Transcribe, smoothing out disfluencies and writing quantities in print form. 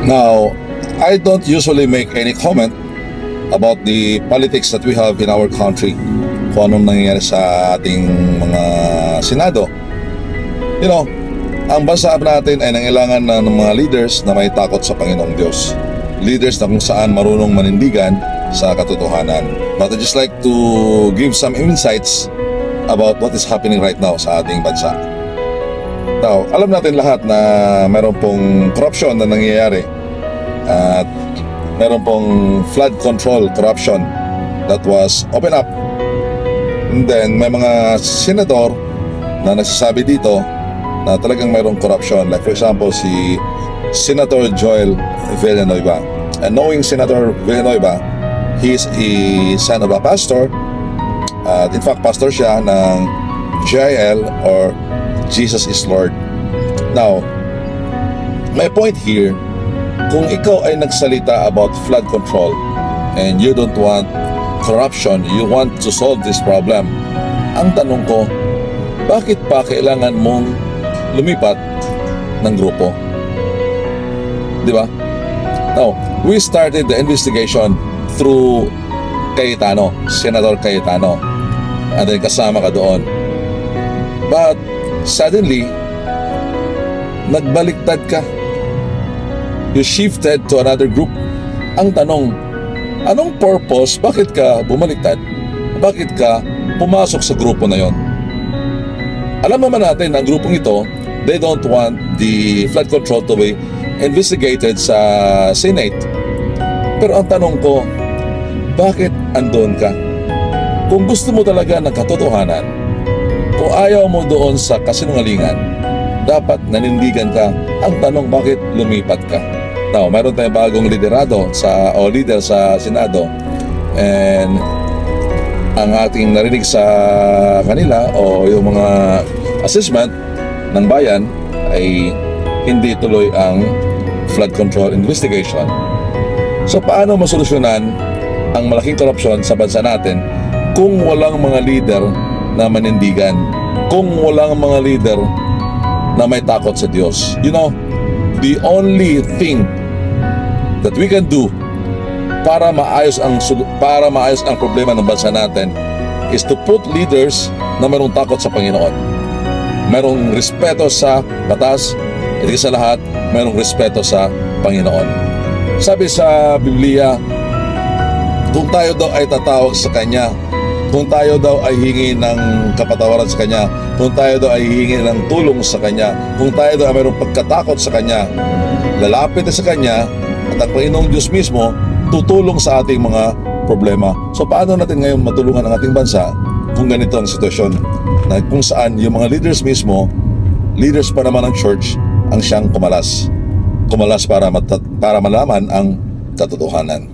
Now, I don't usually make any comment about the politics that we have in our country, kung anong nangyayari sa ating mga Senado. You know, ang bansa natin ay nangailangan ng mga leaders na may takot sa Panginoong Diyos. Leaders na kung saan marunong manindigan sa katotohanan. But I just like to give some insights about what is happening right now sa ating bansa. Now, alam natin lahat na meron pong corruption na nangyayari at meron pong flood control corruption that was open up. And then may mga senador na nagsasabi dito na talagang mayroong corruption. Like for example, si Senator Joel Villanueva. And knowing Senator Villanueva, he is a son of a pastor. In fact, pastor siya ng JIL or Jesus is Lord. Now, my point here, kung ikaw ay nagsalita about flood control and you don't want corruption, you want to solve this problem, ang tanong ko, bakit pa kailangan mong lumipat ng grupo? Di ba? Now, we started the investigation through Cayetano, Senator Cayetano. And then kasama ka doon. But suddenly, nagbaliktad ka. You shifted to another group. Ang tanong, anong purpose? Bakit ka bumaliktad? Bakit ka pumasok sa grupo na yon? Alam naman natin, ang grupong ito, they don't want the flood control to be investigated sa Senate. Pero ang tanong ko, bakit andun ka? Kung gusto mo talaga ng katotohanan, kung ayaw mo doon sa kasinungalingan, dapat nanindigan ka. Ang tanong, bakit lumipat ka? Now, mayroon tayong bagong liderado o leader sa Senado, and ang ating narinig sa kanila o yung mga assessment ng bayan ay hindi tuloy ang flood control investigation. So paano masolusyonan ang malaking korupsyon sa bansa natin kung walang mga leader na manindigan, kung walang mga leader na may takot sa Diyos? You know, the only thing that we can do para maayos ang problema ng bansa natin is to put leaders na mayroong takot sa Panginoon, mayroong respeto sa batas, at sa lahat, mayroong respeto sa Panginoon. Sabi sa Biblia, kung tayo daw ay tatawag sa Kanya, kung tayo daw ay hingi ng kapatawaran sa Kanya, kung tayo daw ay hingi ng tulong sa Kanya, kung tayo daw ay mayroong pagkatakot sa Kanya, lalapit sa Kanya at ang Panginoong Diyos mismo tutulong sa ating mga problema. So paano natin ngayon matulungan ang ating bansa kung ganito ang sitwasyon na kung saan yung mga leaders mismo, leaders pa naman ng church, ang siyang kumalas para malaman ang katotohanan.